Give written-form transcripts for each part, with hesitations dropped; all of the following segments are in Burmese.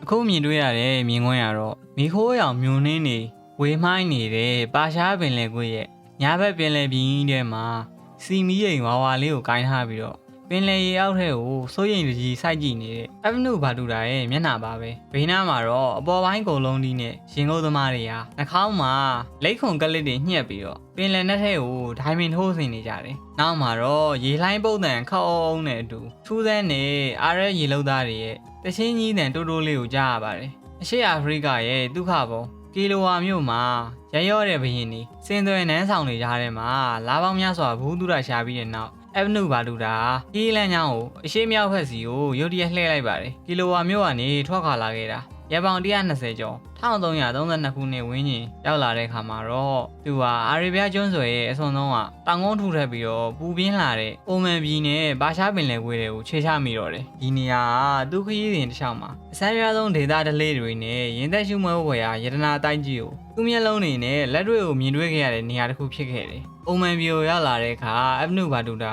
အခုမြင်တွေ့ရတဲ့မြင်ကွင်းကတော့မီခိုးရောင်မြူနှင်းနေဝေမိုင်းနေတဲ့ပါရှားပင်လယ်ကွေ့ရဲ့ညာဘက်ပင်လယ်ပြင်ကြီးထဲမှာစီမီရိမ်ဝါဝါလေးကိုကိုင်းထားပြီးတော့ပင်လယ်ရေအောက်ထဲကိုစိုးရိမ်တကြီးစိုက်ကြည့်နေတဲ့အဗနုဘာတူတာရဲ့မျက်နှာပါပဲဘေးနားမှာတော့အပေါ်ပိုင်းကုန်လုံးဒီနဲ့ရင်ကုန်းသမားတွေဟာနှာခေါင်းမှာလက်ခုံကလစ်တွေညှက်ပြီးတော့ပင်လယ်နက်ထဲကိုဒိုင်မင်ထိုးဆင်နေကြတယ်နောက်မှာတော့ရေလှိုင်းပုတ်တန်ခောက်အောင်နဲ့အတူထူးဆန်းနေအားရဲရေလုံးသားတွေရဲ့တချင်းကြီးတန်တိုးတိုးလေးကိုကြားရပါတယ်အရှေ့အာဖရိကရဲ့ဒုက္ခပုံကီလိုဝါမြို့မှာရရော့တဲ့ဘရင်ကြီးစင်သွယ်နန်းဆောင်တွေကြားထဲမှာလာပေါင်းများစွာဘူးတူတာရှာပြီးတဲ့နောက်အဗနုဘာတူတာဒီလန်းချောင်းကိုအရှိမြောက်ဖက်စီကိုရုတ်တရက်လှည့်လိုက်ပါတယ်ကီလိုဝါမြို့ကနေထွက်ခွာလာခဲ့တာရပောင်120ကျော်1332ခုနှစ်ဝန်းကျင်ရောက်လာတဲ့အခါမှာတော့သူဟာအာရေဗျကျွန်းဆွယ်ရဲ့အစွန်ဆုံးကတောင်ကုန်းထူထပ်ပြီးတော့ပူပြင်းလာတဲ့အိုမန်ပြည်နဲ့ဘာရှားပင်လယ်ကွေးတွေကိုခြေချမိတော့တယ်ဒီနေရာကသူခရီးစဉ်တစ်လျှောက်မှာအဆန်းရွားဆုံးဒေသဓလေ့တွေနဲ့ရင်သက်ရှုမွဲဝယ်ရာယတနာတိုက်ကြီးကိုသူ့မျက်လုံးတွေနဲ့လက်တွေကိုမြင်တွေ့ခဲ့ရတဲ့နေရာတစ်ခုဖြစ်ခဲ့တယ်အိုမန်ပြည်ကိုရောက်လာတဲ့အခါအဗနုဘာတူတ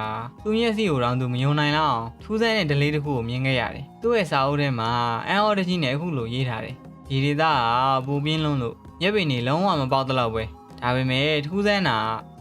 ာသူ့မျက်စိကိုတောင်သူမယုံနိုင်လောက်အောင်ထူးဆန်းတဲ့ဓလေ့တစ်ခုကိုမြင်ခဲ့ရတယ်သူ့ရဲ့စာအုပ်ထဲမှာအန်အော်တကြီးနဲ့အခုလိုရေးထားတယ်ဒီဒေသကပူပြင်းလုံးလို့ရက်ပင်တွေလုံးဝမပေါက်တော့ပဲဒါပေမဲ့ထူးဆန်းတာ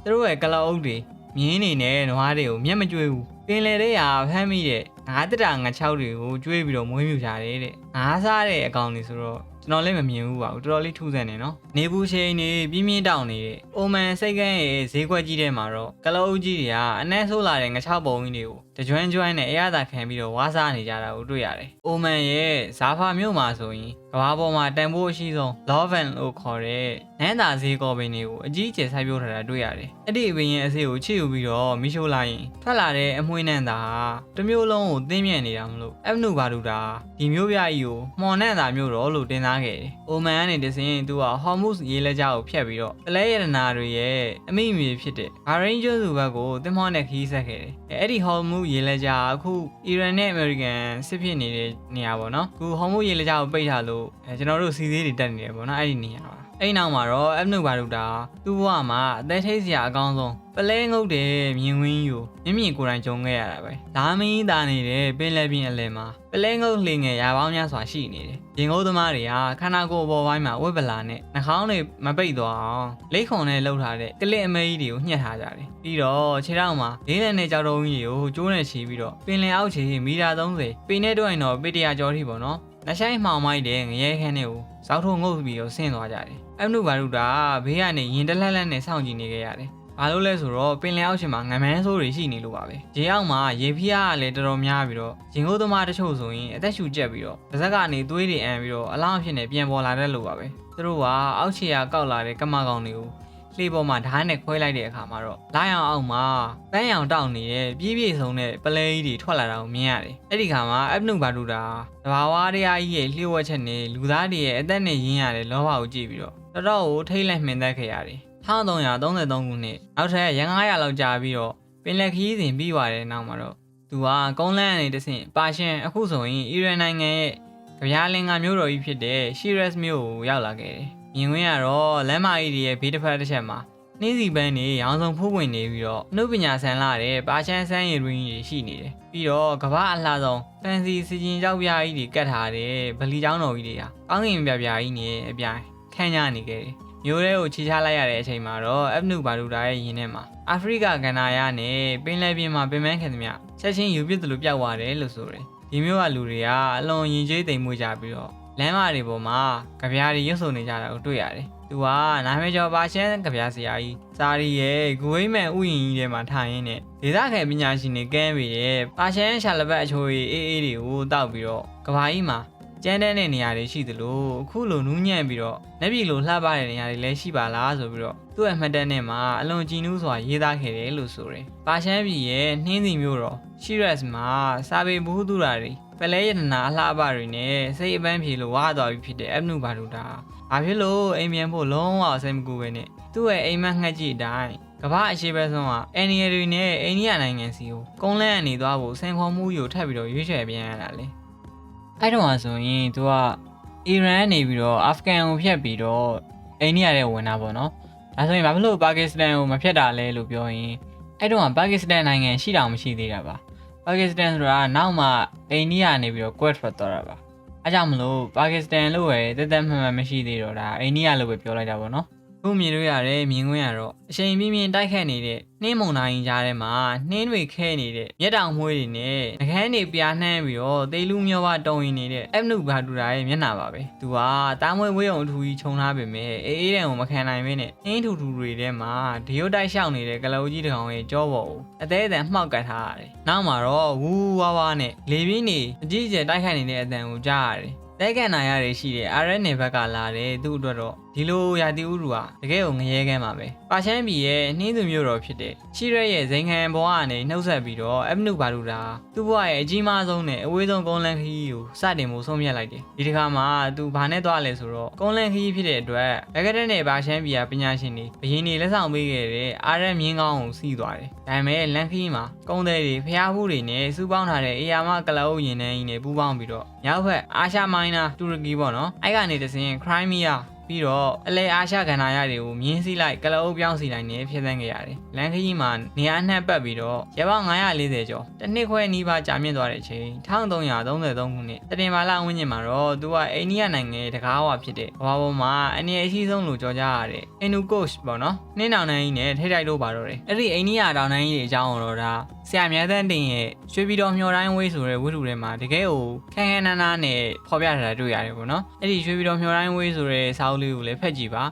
သူတို့ရဲ့ကလောက်အုပ်တွေမြင်းနေနဲ့နွားတွေကိုမျက်မကြွေးဘူးပင်လယ်ထဲကဖမ်းမိတဲ့ငါးတက်တာငါးချောက်တွေကိုကြွေးပြီးတော့မွေးမြူကြတယ်တဲ့ငါးစားတဲ့အကောင်တွေဆိုတော့ကျွန်တော်လည်းမမြင်ဘူးပါဘူးတော်တော်လေးထူးဆန်းနေနော်နေဘူးရှိန်နေပြင်းပြင်းတောင်နေတဲ့အိုမန်စိတ်ကန်းရဲ့ဈေးကွက်ကြီးထဲမှာတော့ကလောက်အုပ်ကြီးတွေကအနှဲဆိုးလာတဲ့ငါးချောက်ပုံကြီးတွေကိုတကြွန်းကြွန်းနဲ့အရသာခံပြီးတော့ဝါးစားနေကြတာကိုတွေ့ရတယ်အိုမန်ရဲ့ဇာဖာမြို့မှာဆိုရင်ကဘာပေါ်မှာတန်ဖိုးအရှိဆုံး Loven လို့ခေါ်တဲ့နန်းသာဈေးကော်ပင်တွေကိုအကြီးအကျယ်စိုက်ပျိုးထားတာတွေ့ရတယ်။အဲ့ဒီအပင်ရဲ့အဆေးကိုချစ်ယူပြီးတော့မိရှို့လိုက်ရင်ထွက်လာတဲ့အမွှေးနန်းသာဟာတစ်မျိုးလုံးကိုသင်းမြက်နေတာမလို့အဗနုဘာတူတာဒီမျိုးပြကြီးကိုမှော်နန်းသာမျိုးတော်လို့တင်သားခဲ့တယ်။အိုမန်ကနေတဆင်းသူကဟော်မုစ်ရေလက်ကြားကိုဖြတ်ပြီးတော့ပလဲရတနာတွေရဲ့အမိမြေဖြစ်တဲ့ဘာရိန်ကျွန်းစုဘက်ကိုသင်္ဘောနဲ့ခီးဆက်ခဲ့တယ်။အဲ့ဒီဟော်မုစ်ရေလက်ကြားအခုအီရန်နဲ့အမေရိကန်စစ်ဖြစ်နေတဲ့နေရာပေါ့နော်။အခုဟော်မုစ်ရေလက်ကြားကိုပိတ်ထားလို့ကျွန်တော်တို့စီသေးတွေတက်နေတယ်ပေါ့နော်အဲ့ဒီနေရာပါအဲ့နောက်မှာတော့အဗနုဘာတူတာသူ့ဘဝမှာအသက်ထိတ်စရာအကောင်းဆုံးပလဲငုတ်တဲ့မြင်ကွင်းယူမြင်ကိုယ်တိုင်ကြုံခဲ့ရတာပဲလာမင်းသားနေတဲ့ပင်လယ်ပြင်အလယ်မှာပလဲငုတ်လှေငယ်ရာပေါင်းများစွာရှိနေတယ်ရင်ကုန်းသမားတွေကခန္ဓာကိုယ်ပေါ်ပိုင်းမှာဝက်ပလာနဲ့နှာခေါင်းတွေမပိတ်သွားအောင်လက်ခုံနဲ့လှုပ်ထားတဲ့ကလစ်အမဲကြီးတွေကိုညှက်ထားကြတယ်ပြီးတော့ခြေထောက်မှာလေးလက်နဲ့ကြောက်တုံးကြီးတွေကိုကျိုးနဲ့ချီပြီးတော့ပင်လယ်အောက်ခြေမီတာ30ပေနဲ့တွိုင်တော့ပေ100ကျော်ထိပေါ့နော်လက်ဆိုင်မှောင်မိုက်တဲ့ငရဲခန်းတွေကိုဇောက်ထုံငုတ်ပြီးတော့ဆင်းသွားကြတယ်အဗနုဘာတူတာဘေးကနေရင်တလက်လက်နဲ့စောင့်ကြည့်နေခဲ့ရတယ်ဘာလို့လဲဆိုတော့ပင်လယ်အောက်ခြေမှာငမန်းဆိုးတွေရှိနေလို့ပါပဲရေအောက်မှာရေဖိအားကလည်းတော်တော်များပြီးတော့ရင်ကိုးသမားတချို့ဆိုရင်အသက်ရှူကျက်ပြီးတော့ပါးစပ်ကနေသွေးတွေအန်ပြီးတော့အလောင်းအဖြစ်နဲ့ပြန်ပေါ်လာတဲ့လို့ပါပဲသူတို့ကအောက်ခြေကကောက်လာတဲ့ကမကောင်တွေကိုလှေပေါ်မှာဓာတ်နဲ့ခွဲလိုက်တဲ့အခါမှာတော့လိုင်းအောင်အောက်မှာပန်းရောင်တောက်နေတဲ့ပြည့်ပြည့်စုံတဲ့ပလဲကြီးတွေထွက်လာတာကိုမြင်ရတယ်အဲ့ဒီခါမှာအဗနုဘာတူတာတဘာဝတရားကြီးရဲ့လျှို့ဝှက်ချက်နဲ့လူသားတွေရဲ့အသက်နဲ့ရင်းရတဲ့လောဘကိုကြည့်ပြီးတော့တော်တော်ကိုထိတ်လန့်မှင်သက်ခဲ့ရတယ်1333ခုနှစ်နောက်ထပ်ရ900လောက်ကြာပြီးတော့ပင်လယ်ခရီးစဉ်ပြီးသွားတဲ့နောက်မှာတော့သူကကုန်းလန်းအနေနဲ့တဆင့်ပါရှန်အခုဆိုရင်အီရန်နိုင်ငံရဲ့ကြပြားလင်္ကာမြို့တော်ကြီးဖြစ်တဲ့ရှီရက်စ်မြို့ကိုရောက်လာခဲ့တယ်မြင်ကွင်းကတော့လမ်းမကြီးရဲ့ဘေးတစ်ဖက်တစ်ချက်မှာနှင်းစီပန်းတွေရောင်စုံဖူးပွင့်နေပြီးတော့နှုတ်ပညာဆန်လာတဲ့ပါရှန်ဆန်းရည်ရင်းကြီးရှိနေတယ်ပြီးတော့ကမ္ဘာအလှဆုံးဖန်စီစီကျင်ကြောက်ပြားကြီးတွေကတ်ထားတဲ့ဗလီကျောင်းတော်ကြီးတွေဟာကောင်းကင်ပြပြားကြီးနဲ့အပြိုင်ခန့်ညာနေခဲ့တယ်မျိုးရဲကိုခြေချလိုက်ရတဲ့အချိန်မှာတော့အဗနုဘာတူတာရဲ့ယင်းထဲမှာအာဖရိကကန္နာရနဲ့ပင်လယ်ပြင်မှာပင်ပန်းခံသမျှချက်ချင်းယူပစ်တယ်လို့ပြောက်သွားတယ်လို့ဆိုတယ်ဒီမျိုးကလူတွေကအလွန်ရင်ကျေးသိမ်မွေ့ကြပြီးတော့လမ်းမတွေပေါ်မှာကြပြားတွေရွတ်ဆိုနေကြတာကိုတွေ့ရတယ်သူကနာမည်ကျော်ပါရှန်ကြပြားဆရာကြီးစာရီရဲ့ဂူဝိမန်ဥယျာဉ်ကြီးထဲမှာထိုင်ရင်းနဲ့ဒေသခံပညာရှင်တွေကမ်းပြီးတဲ့ပါရှန်ရှာလဘတ်အချိုးအေးအေးတွေကိုတောက်ပြီးတော့ကဘာကြီးမှာကျန်းတဲ့နေရာတွေရှိသလိုအခုလိုနူးညံ့ပြီးတော့လက်ပြည်လိုလှပတဲ့နေရာတွေလည်းရှိပါလားဆိုပြီးတော့သူ့ရဲ့မှတ်တမ်းထဲမှာအလွန်ကြည်နူးစွာရေးသားခဲ့တယ်လို့ဆိုတယ်။ပါရှန်ပြည်ရဲ့နှင်းစီမျိုးတော်ရှီရက်စ်မှာစာပေဘူးသူရာတွေပလဲရတနာအလှပတွေနဲ့စိတ်အပန်းဖြေလို့ဝါသွားပြီဖြစ်တဲ့အဗနုဘာတူတာဘာဖြစ်လို့အိမ်ပြန်ဖို့လုံးဝအဆင်မကူပဲနဲ့သူ့ရဲ့အိမ်မက်ငှက်ကြီးအတိုင်းကမ္ဘာအရှိဘက်ဆုံးကအန်နီယရီနဲ့အိန္ဒိယနိုင်ငံစီကိုကုန်းလန်းအနေသွားဖို့စင်ခေါ်မှုကိုထပ်ပြီးတော့ရွေးချယ်ပြန်ရတာလေအဲ့တော့ဆိုရင်သူကအီရန်နေပြီးတော့အာဖဂန်ကိုဖျက်ပြီးတော့အိန္ဒိယရဲ့ဝင်တာပေါ့နော်ဒါဆိုရင်ဘာဖြစ်လို့ပါကစ္စတန်ကိုမဖျက်တာလဲလို့ပြောရင်အဲ့တော့ပါကစ္စတန်နိုင်ငံရှိတာမရှိသေးတာပါပါကစ္စတန်ဆိုတာနောက်မှအိန္ဒိယနေပြီးတော့ကွက်ထွက်သွားတာပါ အားကြောင့်မလို့ပါကစ္စတန်လို့ပဲတက်တက်မှန်မှန်မရှိသေးတော့ဒါအိန္ဒိယလို့ပဲပြောလိုက်တာပေါ့နော်ခုမြင်တွေ့ရတဲ့မြင်ကွင်းကတော့အချိန်ပြင်းပြင်းတိုက်ခတ်နေတဲ့နှင်းမုန်တိုင်းကြားထဲမှာနှင်းတွေခဲနေတဲ့မျက်တောင်မွှေးတွေနဲ့ငကန်းတွေပြားနှမ်းပြီးတော့သေလူမျောပါတုံရင်နေတဲ့အက်နုဘာဒူရာရဲ့မျက်နှာပါပဲသူကတားမွေးဝေးုံအထူကြီးခြုံထားပေမဲ့အေးတန်ကိုမခံနိုင်ဘဲနဲ့နှင်းထူထူတွေထဲမှာဒီရုတ်တိုက်ရှောက်နေတဲ့ကလောကြီးတစ်ကောင်ရဲ့ကြောပေါ်ကိုအသေးအတန်မှောက်ကတ်ထားရတယ်နောက်မှာတော့ဝူဝါဝါနဲ့လေပြင်းတွေအကြီးအကျယ်တိုက်ခတ်နေတဲ့အတန်ကိုကြားရတယ်တဲကန်နာရတွေရှိတဲ့အာရက်နယ်ဘက်ကလာတယ်သူ့အတွက်တော့ဒီလိုရာတီဥရူဟာတကယ်ကိုငရဲကမ်းပါပဲပါရှမ်းပြည်ရဲ့နှင်းသူမျိုးတော်ဖြစ်တဲ့ရှိရဲရဲ့ဇိန်ခံဘဝကနေနှုတ်ဆက်ပြီးတော့အမနုဘာလူတာသူ့ဘဝရဲ့အကြီးမားဆုံးနဲ့အဝေးဆုံးကုန်းလန်းခရီးကိုစတင်ဖို့ဆုံးဖြတ်လိုက်တယ်ဒီတစ်ခါမှာသူဘာနဲ့သွားလဲဆိုတော့ကုန်းလန်းခရီးဖြစ်တဲ့အတွက်ဘက်ကတဲ့နဲ့ပါရှမ်းပြည်ကပညာရှင်တွေဘရင်တွေလက်ဆောင်ပေးခဲ့တဲ့အာရက်မြင်းကောင်းကိုစီးသွားတယ်ဒါပေမဲ့လန်းခရီးမှာကုန်းသည်တွေဖျားဘူးတွေနဲ့စူးပေါင်းထားတဲ့အေယာမကလောရင်နှန်းကြီးနဲ့ပူးပေါင်းပြီးတော့မြောက်ဘက်အာရှမိုင်းနာတူရကီပေါ့နော်အဲ့ကနေတစင်းခရိုင်းမီးယားပြီးတော့အလဲအာရှကဏ္ဍရတွေကိုမြင်းစည်းလိုက်ကလအုပ်ပြောင်းစီလိုက်နေဖြစ်သန်းခဲ့ရတယ်။လန်ခကြီးမှာနေရာနှံ့ပတ်ပြီးတော့ရပေါင်း940ကျော်တစ်နှစ်ခွဲနီးပါးကြာမြင့်သွားတဲ့အချိန်1333ခုနှစ်စက်တင်ဘာလဝန်းကျင်မှာတော့သူကအိန္ဒိယနိုင်ငံရဲ့တကားဝဖြစ်တဲ့ဘာပေါ်မှာအနေအရှိဆုံးလို့ကြော်ကြရတဲ့အင်နူကို့ရှ်ပေါ့နော်။နှင်းတောင်တန်းကြီးနဲ့ထိထိုက်လို့ပါတော့တယ်။အဲ့ဒီအိန္ဒိယတောင်တန်းကြီးတွေအကြောင်းတော့ဒါဆရာမြတ်သန်းတင်ရဲ့ရွှေပြည်တော်မျှော်တိုင်းဝေးဆိုတဲ့ဝတ္ထုထဲမှာတကယ်ကိုခန်းခန်းနားနားနဲ့ဖော်ပြထားတာတွေ့ရတယ်ပေါ့နော်။အဲ့ဒီရွှေပြည်တော်မျှော်တိုင်းဝေးဆိုတဲ့စာအုပ်လေးကိုလည်းဖက်ကြည့်ပါ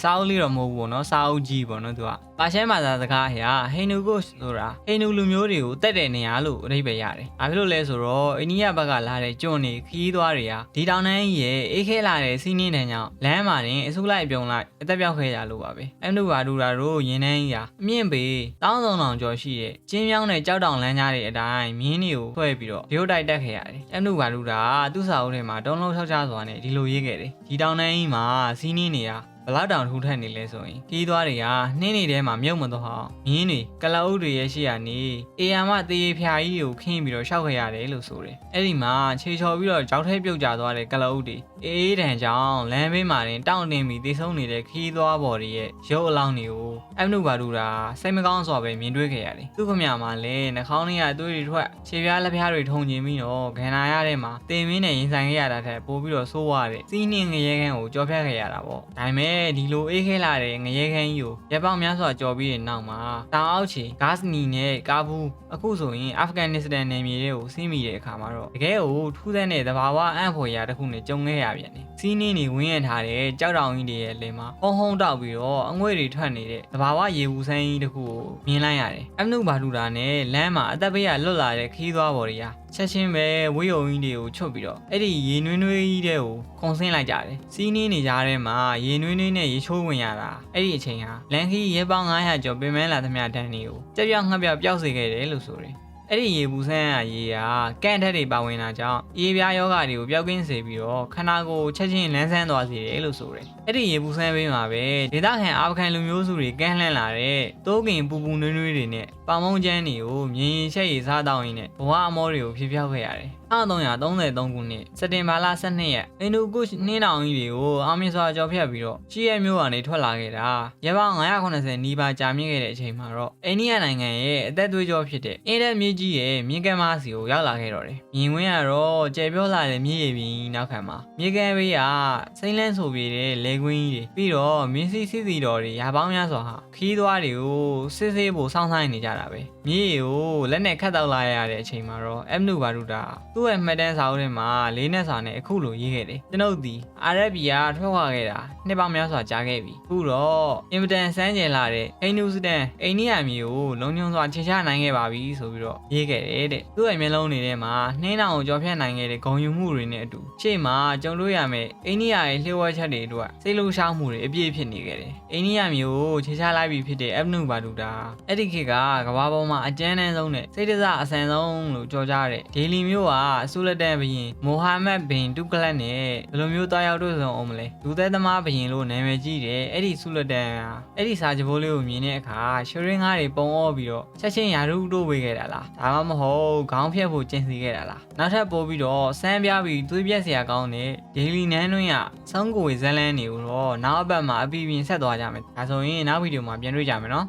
စာအုပ်လေးတော့မဟုတ်ဘူးပေါ့နော်စာအုပ်ကြီးပေါ့နော်သူကပါရှမ်းဘာသာစကားအရဟိန္ဒူကိုဆိုတာဟိန္ဒူလူမျိုးတွေကိုတက်တဲ့နေရာလို့အဓိပ္ပာယ်ရတယ်။ဘာဖြစ်လို့လဲဆိုတော့အိန္ဒိယဘက်ကလာတဲ့ကျွန်းတွေခီးသွားတွေကဒီတောင်တန်းကြီးရဲ့အေးခဲလာတဲ့စီးနှင်းတန်းကြောင့်လမ်းမှာတင်အစုလိုက်ပြုံလိုက်အသက်ပြောက်ခဲ့ကြလို့ပါပဲ။အမ်နုဘာဒူရာတို့ရင်းနှန်းကြီးဟာအမြင့်ပေ1300ကျော်ရှိတဲ့ကျင်းမြောင်းတဲ့ကြောက်တောင်လမ်းကြားတွေအတိုင်းမြင်းတွေကိုဆွဲပြီးတော့ဒီရုတ်တိုက်တက်ခဲ့ရတယ်။အမ်နုဘာဒူရာသူ့စာအုပ်ထဲမှာတုံးလုံးထောက်ချစွာနဲ့ဒီလိုရေးခဲ့တယ်။ဒီတောင်တန်းကြီးမှာစီးနှင်းနေတာဘလောက်တောင်ထူထပ်နေလဲဆိုရင်ခီးသွားတွေကနှင်းနေထဲမှာမြုပ်မသွားအောင်မြင်းတွေကလအုပ်တွေရဲ့ရှေ့ကနေအေယာမတေးဖျာကြီးကိုခင်းပြီးတော့ရှောက်ခဲ့ရတယ်လို့ဆိုတယ်။အဲ့ဒီမှာခြေချော်ပြီးတော့ကြောက်ထဲပြုတ်ကျသွားတဲ့ကလအုပ်တွေအေးတန်ကြောင်လမ်းဘေးမှာတင်တောင့်တင်းပြီးတေဆုံးနေတဲ့ခီးသွားဘော်တွေရဲ့ရုပ်အလောင်းတွေကိုအမနုဘာဒူရာစိတ်မကောင်းစွာပဲမြင်တွေ့ခဲ့ရတယ်။သူ့ခမရမှာလည်းနှာခေါင်းထဲကသွေးတွေထွက်ခြေပြားလက်ပြားတွေထုံကျင်ပြီးတော့ခန္ဓာရထဲမှာတင်မင်းနဲ့ရင်ဆိုင်ခဲ့ရတာထက်ပိုပြီးတော့ဆိုးဝါးတဲ့စီးနှင်းငရဲခန်းကိုကြော်ဖြတ်ခဲ့ရတာပေါ့။ဒါပေမဲ့ဒီလိုအေးခဲလာတဲ့ငရဲခန်းကြီးကိုရပ်ပေါင်းများစွာကြော်ပြီးတဲ့နောက်မှာတောင်အောက်ခြေဂါစနီနဲ့ကာဘူးအခုဆိုရင်အာဖဂန်နစ္စတန်နယ်မြေတွေကိုစီးမိတဲ့အခါမှာတော့တကယ်ကိုထူးဆန်းတဲ့သဘာဝအံ့ဖွယ်ရာတစ်ခုနဲ့ကြုံခဲ့ရပြန်တယ်။စီးနှင်းတွေဝင်းရထားတဲ့ကြောက်တောင်ကြီးတွေရဲ့လယ်မှာဟုံးတောက်ပြီးတော့အငွေ့တွေထွက်နေတဲ့သဘာဝရေဘူးဆန်းကြီးတစ်ခုကိုမြင်လိုက်ရတယ်။အမနုဘာဒူရာနဲ့လမ်းမှာအသက်ဘေးကလွတ်လာတဲ့ခီးသွားဘော်တွေဟာချက်ချင်းပဲဝေးယုံကြီးတွေကိုချွတ်ပြီးတော့အဲ့ဒီရေနွေးနွေးကြီးတွေကိုခုန်ဆင်းလိုက်ကြတယ်။စီးနှင်းနေကြတဲ့မှာရေနွေးနွေးနဲ့ရေချိုးဝင်ရတာအဲ့ဒီအချိန်ဟာလန်ခီရဲပေါင်း900ကျော်ပင်မလာသမျှတန်းတွေကိုကြက်ပြောက်ငှက်ပြောက်ပျောက်စေခဲ့တယ်လို့ဆိုတယ်။အဲ့ဒီရေဘူးဆန်းရရေဟာကန့်ထက်တွေပါဝင်တာကြောင့်ရေပြားယောဂတွေကိုပျောက်ကင်းစေပြီးတော့ခန္ဓာကိုယ်ချက်ချင်းလန်းဆန်းသွားစေတယ်လို့ဆိုတယ်။အဲ့ဒီရေဘူးဆန်းဘေးမှာပဲဒေသခံအာဖဂန်လူမျိုးစုတွေကန်းလှမ်းလာတဲ့တိုးကင်ပူပူနွေးနွေးတွေနဲ့ပေါင်မုံကျန်းတွေကိုမြင်ရင်ချက်ရည်စားတောင်းရင်းနဲ့ဘဝအမောတွေကိုဖြစ်ပြောက်ခဲ့ရတယ်။1333ခုနှစ်စက်တင်ဘာလ12ရက်အင်ဒိုကုရှ်နှင်းတောင်ကြီးတွေကိုအောင်မြင်စွာကြော်ဖြတ်ပြီးတော့ရှီရဲမျိုးကနေထွက်လာခဲ့တာရပေါင်း980နီးပါးကြာမြင့်ခဲ့တဲ့အချိန်မှာတော့အိန္ဒိယနိုင်ငံရဲ့အသက်သွေးကြောဖြစ်တဲ့အင်ဒက်မြေကြီးရဲ့မြင်းကမ်းမစီကိုရောက်လာခဲ့တော့တယ်။မြင်ဝင်းကတော့ကျယ်ပြောလာတဲ့မြေရည်ပြီးနောက်ခံမှာမြေကမ်းဘေးကစိမ့်လန်းဆိုပြေတဲ့လေကွင်းကြီးတွေပြီးတော့မြင်းစီစီတော်တွေရာပေါင်းများစွာဟာခီးသွားတွေကိုစစ်ဆေးဖို့စောင့်ဆိုင်နေကြတာပဲ။မြေရည်ကိုလက်နဲ့ခတ်တောက်လာရတဲ့အချိန်မှာတော့အမနုဘာဒူတာသူ့ရဲ့မှတ်တမ်းစာအုပ်ထဲမှာလေးနဲ့စာနဲ့အခုလိုရေးခဲ့တယ်ကျွန်ုပ်ဒီအာရက်ဘီယာထွက်ခွာခဲ့တာနှစ်ပေါင်းများစွာကြာခဲ့ပြီအခုတော့အင်မတန်စမ်းကြယ်လာတဲ့အိန္ဒိုစတန်အိန္ဒိယမျိုးကိုလုံခြုံစွာခြေချနိုင်ခဲ့ပါပြီဆိုပြီးတော့ရေးခဲ့တယ်တဲ့သူ့ရဲ့မျက်လုံးတွေထဲမှာနှင်းတောင်ကိုကြော်ဖြတ်နိုင်ခဲ့တဲ့ဂုံယူမှုတွေနဲ့အတူရှေ့မှာကြုံတွေ့ရမယ့်အိန္ဒိယရဲ့လျှို့ဝှက်ချက်တွေအတွက်စိတ်လှုပ်ရှားမှုတွေအပြည့်ဖြစ်နေခဲ့တယ်အိန္ဒိယမျိုးကိုခြေချလိုက်ပြီဖြစ်တဲ့အမနုဘာဒူတာအဲ့ဒီခေတ်ကကမ္ဘာပေါ်မှာအကျဉ်းတန်းဆုံးနဲ့စိတ်ဒဇအဆန်ဆုံးလို့ကြော်ကြတဲ့ဒေလီမျိုးကဆူလတန်ဘရင်မိုဟာမက်ဘင်တူကလတ်နဲ့ဘယ်လိုမျိုးတားရောက်တွေ့ဆုံအောင်မလဲလူသက်သမားဘရင်လို့နာမည်ကြီးတယ်အဲ့ဒီဆူလတန်အဲ့ဒီစာကြိုးလေးကိုမြင်တဲ့အခါရွှေရင်းကားတွေပုံအောပြီးတော့ချက်ချင်းရာထူးတိုးပေးခဲ့တာလားဒါမှမဟုတ်ခေါင်းဖြတ်ဖို့ကျင့်စီခဲ့တာလားနောက်ထပ်ပို့ပြီးတော့စမ်းပြပြီးသွေးပြက်စရာကောင်းတဲ့ဒေလီနန်းတွင်းကစောင်းကိုဝေဇလန်းတွေကိုတော့နောက်အပတ်မှာအပီပြင်ဆက်သွားကြမယ်ဒါဆိုရင်နောက်ဗီဒီယိုမှာပြန်တွေ့ကြမယ်နော်